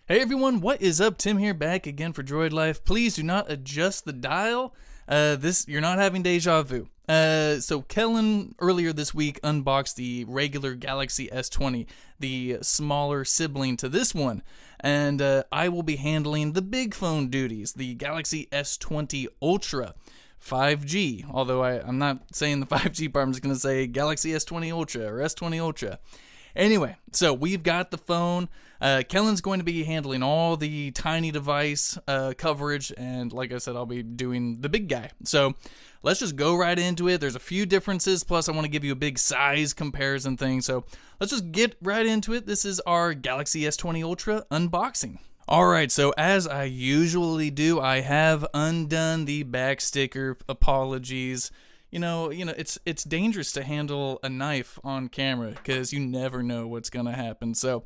Hey everyone, what is up? Tim here, back again for Droid Life. Please do not adjust the dial. You're not having deja vu. So Kellen earlier this week unboxed the regular Galaxy S20, the smaller sibling to this one, and I will be handling the big phone duties, the Galaxy S20 Ultra 5G. Although I'm not saying the 5G part, I'm just gonna say Galaxy S20 Ultra or S20 Ultra. Anyway, so we've got the phone. Kellen's going to be handling all the tiny device coverage, and like I said, I'll be doing the big guy. So let's just go right into it. There's a few differences, plus I want to give you a big size comparison thing. So let's just get right into it. This is our Galaxy S20 Ultra unboxing. Alright, so as I usually do, I have undone the back sticker. Apologies. You know, it's dangerous to handle a knife on camera because you never know what's gonna happen. So,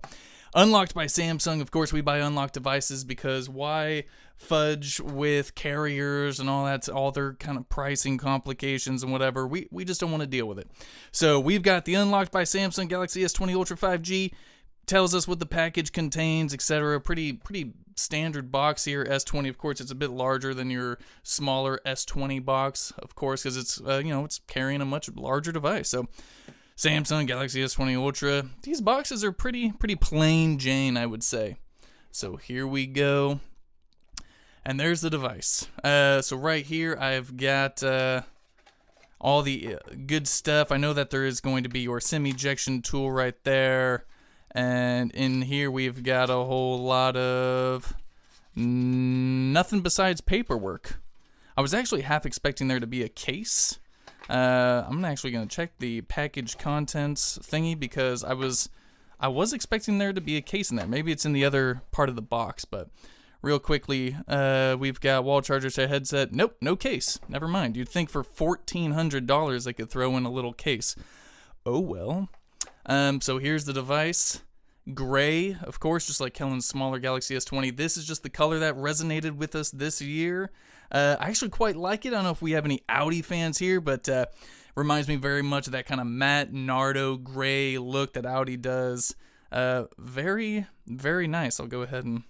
unlocked by Samsung. Of course, we buy unlocked devices because why fudge with carriers and all that, all their kind of pricing complications and whatever. We just don't want to deal with it. So we've got the unlocked by Samsung Galaxy S20 Ultra 5G. Tells us what the package contains, etc. Pretty standard box here. S20, of course, it's a bit larger than your smaller S20 box, of course, because it's it's carrying a much larger device. So Samsung Galaxy S20 Ultra. These boxes are pretty plain Jane, I would say. So here we go, and there's the device. So right here I've got all the good stuff. I know that there is going to be your SIM ejection tool right there. And in here we've got a whole lot of nothing besides paperwork. I was actually half expecting there to be a case. I'm actually going to check the package contents thingy because I was expecting there to be a case in there. Maybe it's in the other part of the box, but real quickly, we've got wall charger, headset. Nope, no case. Never mind. You'd think for $1,400 they could throw in a little case. Oh well. So here's the device. Gray, of course, just like Kellen's smaller Galaxy S20. This is just the color that resonated with us this year. I actually quite like it. I don't know if we have any Audi fans here, but reminds me very much of that kind of matte Nardo gray look that Audi does. Very, very nice. I'll go ahead and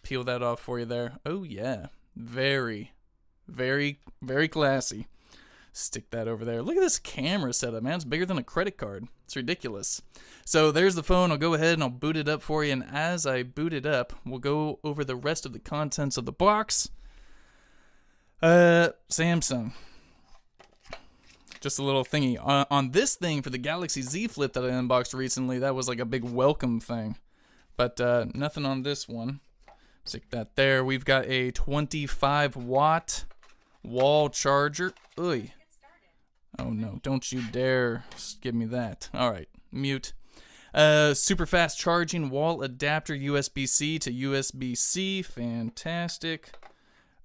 peel that off for you there. Oh yeah, very, very, very classy. Stick that over there. Look at this camera setup, man. It's bigger than a credit card. It's ridiculous. So there's the phone. I'll go ahead and I'll boot it up for you. And as I boot it up, we'll go over the rest of the contents of the box. Samsung. Just a little thingy. On this thing for the Galaxy Z Flip that I unboxed recently, that was like a big welcome thing. But nothing on this one. Stick that there. We've got a 25 watt wall charger. Oy. Oh no, don't you dare give me that. Alright, mute. Super fast charging wall adapter, USB-C to USB-C. Fantastic.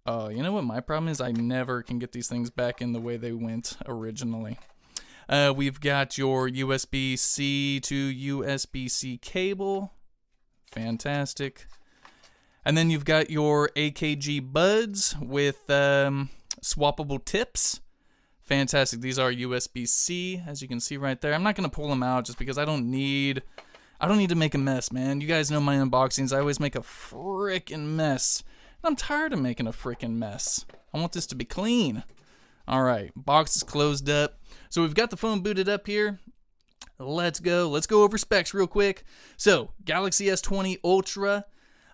You know what my problem is? I never can get these things back in the way they went originally. We've got your USB-C to USB-C cable. Fantastic. And then you've got your AKG buds with swappable tips. Fantastic. These are USB-C, as you can see right there. I'm not going to pull them out just because I don't need to make a mess, man. You guys know my unboxings. I always make a frickin' mess. And I'm tired of making a frickin' mess. I want this to be clean. All right, box is closed up. So we've got the phone booted up here. Let's go. Let's go over specs real quick. So, Galaxy S20 Ultra,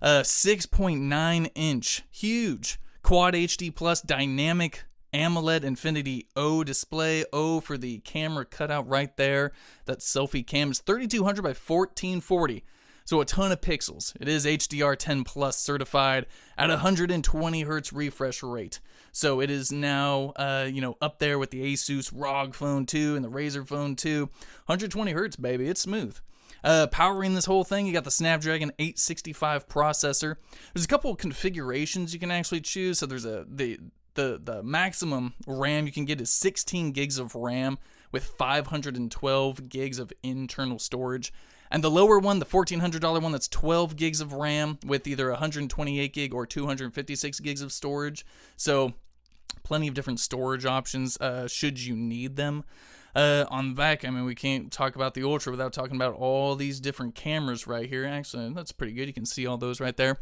6.9 inch, huge Quad HD Plus dynamic AMOLED Infinity O display. O for the camera cutout right there. That selfie cam is 3200 by 1440. So a ton of pixels. It is HDR10 Plus certified at 120 Hz refresh rate. So it is now, up there with the Asus ROG Phone 2 and the Razer Phone 2. 120 Hz, baby. It's smooth. Powering this whole thing, you got the Snapdragon 865 processor. There's a couple of configurations you can actually choose. So there's the maximum RAM you can get is 16 gigs of RAM with 512 gigs of internal storage. And the lower one, the $1,400 one, that's 12 gigs of RAM with either 128 gig or 256 gigs of storage. So plenty of different storage options should you need them. On the back, I mean, we can't talk about the Ultra without talking about all these different cameras right here. Actually, that's pretty good. You can see all those right there.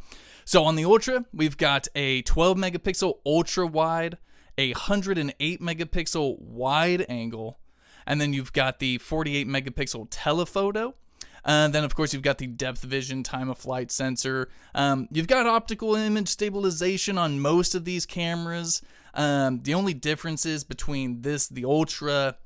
So on the Ultra, we've got a 12 megapixel ultra wide, a 108 megapixel wide angle, and then you've got the 48 megapixel telephoto. Then, of course, you've got the depth vision, time of flight sensor. You've got optical image stabilization on most of these cameras. The only differences between the Ultra,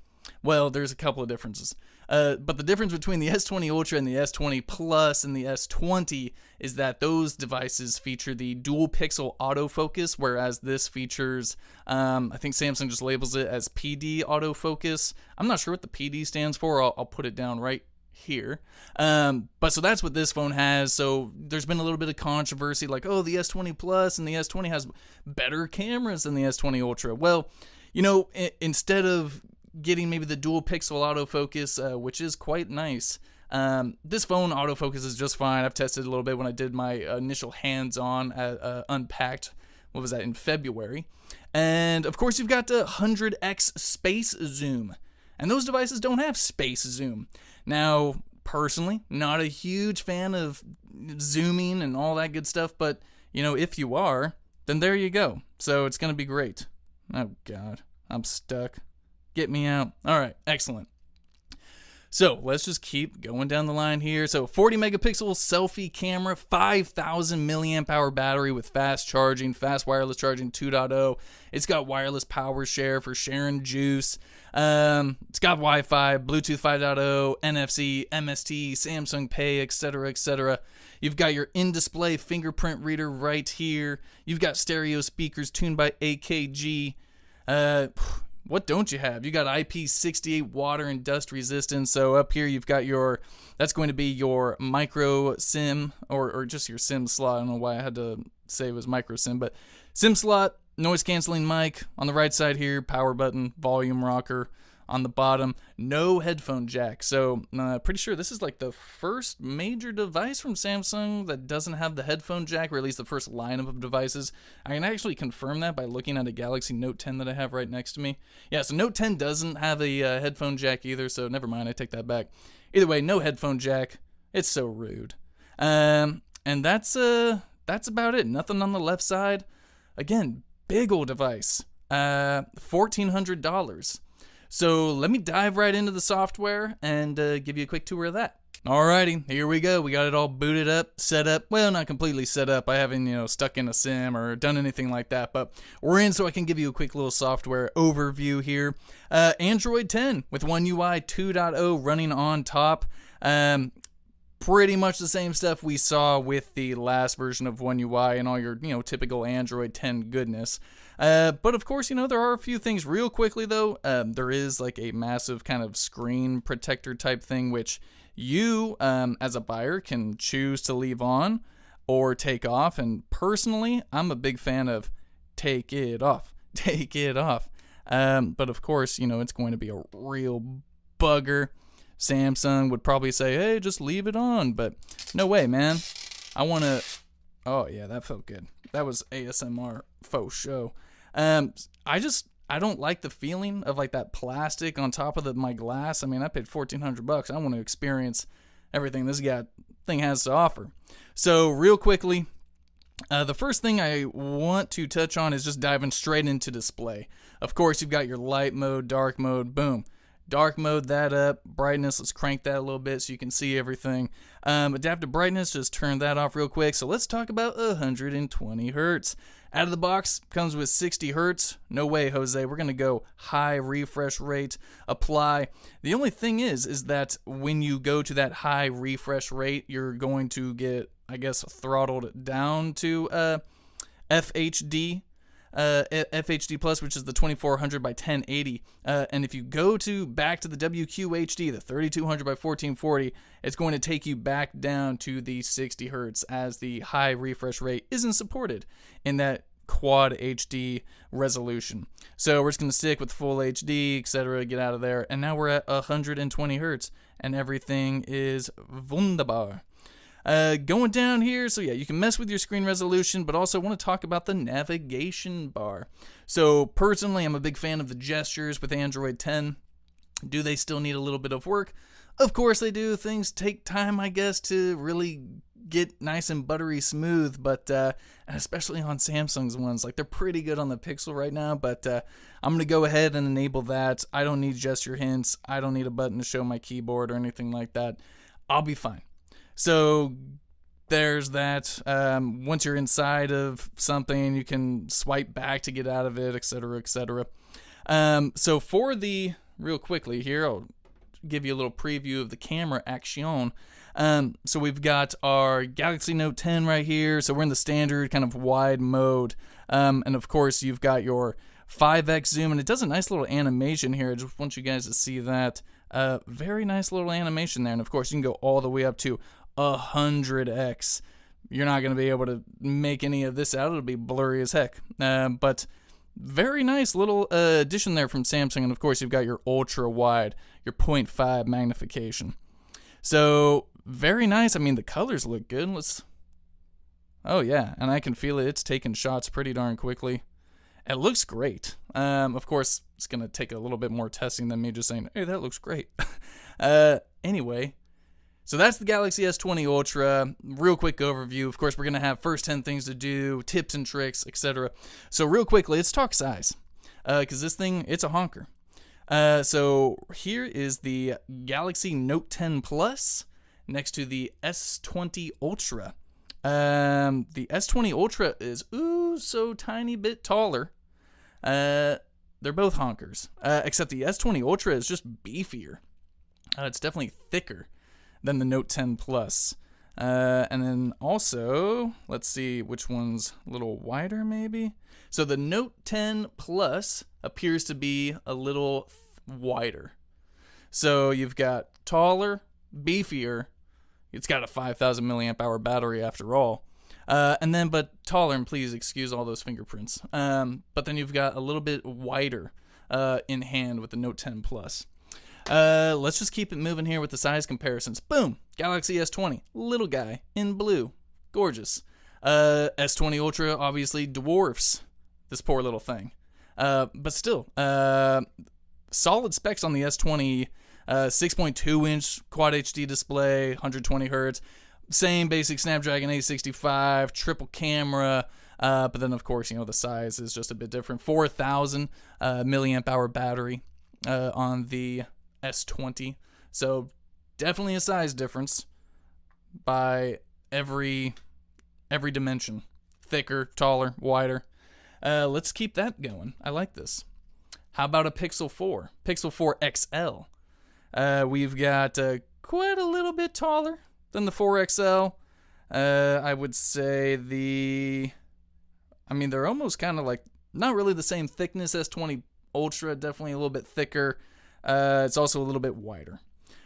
well, there's a couple of differences. But the difference between the S20 Ultra and the S20 Plus and the S20 is that those devices feature the dual pixel autofocus, whereas this features, I think Samsung just labels it as PD autofocus. I'm not sure what the PD stands for. I'll put it down right here. But so that's what this phone has. So there's been a little bit of controversy like, oh, the S20 Plus and the S20 has better cameras than the S20 Ultra. Well, you know, instead of getting maybe the dual pixel autofocus, which is quite nice, this phone autofocus is just fine. I've tested it a little bit when I did my initial hands-on Unpacked, what was that, in February. And of course you've got the 100x space zoom, and those devices don't have space zoom. Now, personally, not a huge fan of zooming and all that good stuff, but, you know, if you are, then there you go. So it's going to be great. Oh, God, I'm stuck. Get me out. All right, excellent. So let's just keep going down the line here. So 40 megapixel selfie camera, 5,000 milliamp hour battery with fast charging, fast wireless charging 2.0. It's got wireless power share for sharing juice. It's got Wi-Fi, Bluetooth 5.0, NFC, MST, Samsung Pay, etc., etc. You've got your in-display fingerprint reader right here. You've got stereo speakers tuned by AKG. What don't you have? You got IP68 water and dust resistance. So up here you've got that's going to be your micro SIM or just your SIM slot. I don't know why I had to say it was micro SIM, but SIM slot, noise canceling mic on the right side here, power button, volume rocker on the bottom, no headphone jack. So pretty sure this is like the first major device from Samsung that doesn't have the headphone jack, or at least the first lineup of devices. I can actually confirm that by looking at a Galaxy Note 10 that I have right next to me. Yeah, so Note 10 doesn't have a headphone jack either, so never mind, I take that back. Either way, no headphone jack. It's so rude. And that's about it. Nothing on the left side. Again, big old device. $1,400. So let me dive right into the software and give you a quick tour of that. Alrighty, here we go. We got it all booted up, set up. Well, not completely set up. I haven't, stuck in a SIM or done anything like that, but we're in so I can give you a quick little software overview here. Android 10 with One UI 2.0 running on top. Pretty much the same stuff we saw with the last version of One UI and all your, typical Android 10 goodness. But of course, there are a few things real quickly though. There is like a massive kind of screen protector type thing, which you, as a buyer, can choose to leave on or take off. And personally, I'm a big fan of take it off. Take it off. But of course, it's going to be a real bugger. Samsung would probably say, hey, just leave it on. But no way, man. I want to... Oh, yeah, that felt good. That was ASMR faux show. I don't like the feeling of like that plastic on top of my glass. I mean, I paid $1,400. I want to experience everything this thing has to offer. So real quickly, the first thing I want to touch on is just diving straight into display. Of course, you've got your light mode, dark mode, boom. Dark mode that up, brightness, let's crank that a little bit so you can see everything. Adaptive brightness, just turn that off real quick. So let's talk about 120 hertz. Out of the box, comes with 60 hertz. No way, Jose, we're going to go high refresh rate, apply. The only thing is that when you go to that high refresh rate, you're going to get, I guess, throttled down to FHD. FHD Plus, which is the 2400 by 1080, and if you go back to the WQHD, the 3200 by 1440, it's going to take you back down to the 60 hertz, as the high refresh rate isn't supported in that quad HD resolution. So we're just going to stick with full HD, etc., get out of there, and now we're at 120 hertz, and everything is wunderbar. Going down here, so yeah, you can mess with your screen resolution, but also want to talk about the navigation bar. So personally, I'm a big fan of the gestures with Android 10. Do they still need a little bit of work? Of course they do. Things take time, I guess, to really get nice and buttery smooth, but especially on Samsung's ones, like they're pretty good on the Pixel right now, but I'm going to go ahead and enable that. I don't need gesture hints. I don't need a button to show my keyboard or anything like that. I'll be fine. So there's that. Once you're inside of something, you can swipe back to get out of it, etc., etc. So for the, real quickly here, I'll give you a little preview of the camera action. So we've got our Galaxy Note 10 right here. So we're in the standard kind of wide mode. And of course, you've got your 5x zoom, and it does a nice little animation here. I just want you guys to see that. Very nice little animation there. And of course, you can go all the way up to 100x. You're not going to be able to make any of this out. It'll be blurry as heck. But very nice little addition there from Samsung. And of course, you've got your ultra wide, your 0.5 magnification. So very nice. I mean, the colors look good. Oh yeah, and I can feel it. It's taking shots pretty darn quickly. It looks great. Of course, it's going to take a little bit more testing than me just saying, hey, that looks great. Anyway, so that's the Galaxy S20 Ultra. Real quick overview. Of course, we're going to have first 10 things to do, tips and tricks, etc. So real quickly, let's talk size. Because this thing, it's a honker. So here is the Galaxy Note 10 Plus next to the S20 Ultra. The S20 Ultra is so tiny bit taller. They're both honkers, except the S20 Ultra is just beefier. It's definitely thicker than the Note 10 Plus. And then also, let's see which one's a little wider maybe. So the Note 10 Plus appears to be a little wider. So you've got taller, beefier. It's got a 5,000 milliamp hour battery after all. But taller, and please excuse all those fingerprints. But then you've got a little bit wider in hand with the Note 10 Plus. Let's just keep it moving here with the size comparisons. Boom! Galaxy S20, little guy in blue, gorgeous. S20 Ultra obviously dwarfs this poor little thing, but still, solid specs on the S20. 6.2 inch Quad HD display, 120 hertz. Same basic Snapdragon 865, triple camera. But then of course, the size is just a bit different. 4,000 milliamp hour battery on the S20. So definitely a size difference by every dimension. Thicker, taller, wider. Let's keep that going. I like this. How about a Pixel 4? Pixel 4 XL. We've got quite a little bit taller than the 4XL. I would say they're almost kind of like, not really the same thickness. S20 Ultra, definitely a little bit thicker. It's also a little bit wider.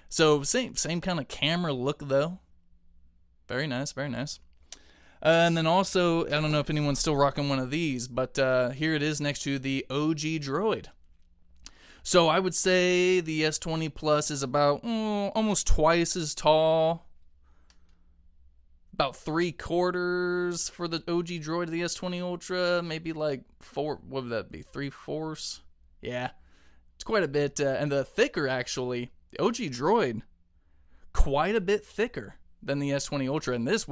So same kind of camera look though. Very nice, very nice. And then also, I don't know if anyone's still rocking one of these, but here it is next to the OG Droid. So I would say the S20 Plus is about almost twice as tall. About 3/4 for the OG Droid of the S20 Ultra. Maybe like 4, what would that be? 3/4? Yeah, it's quite a bit. And the thicker, actually, the OG Droid, quite a bit thicker than the S20 Ultra. And this,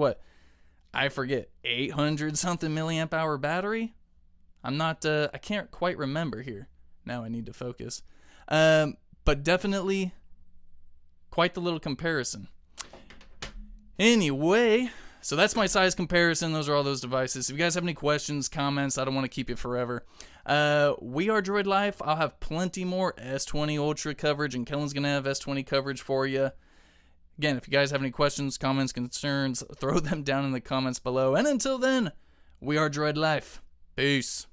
I forget, 800 something milliamp hour battery? I can't quite remember here. Now I need to focus. But definitely quite the little comparison. Anyway, so that's my size comparison. Those are all those devices. If you guys have any questions, comments, I don't want to keep you forever. We are Droid Life. I'll have plenty more S20 Ultra coverage, and Kellen's going to have S20 coverage for you. Again, if you guys have any questions, comments, concerns, throw them down in the comments below. And until then, we are Droid Life. Peace.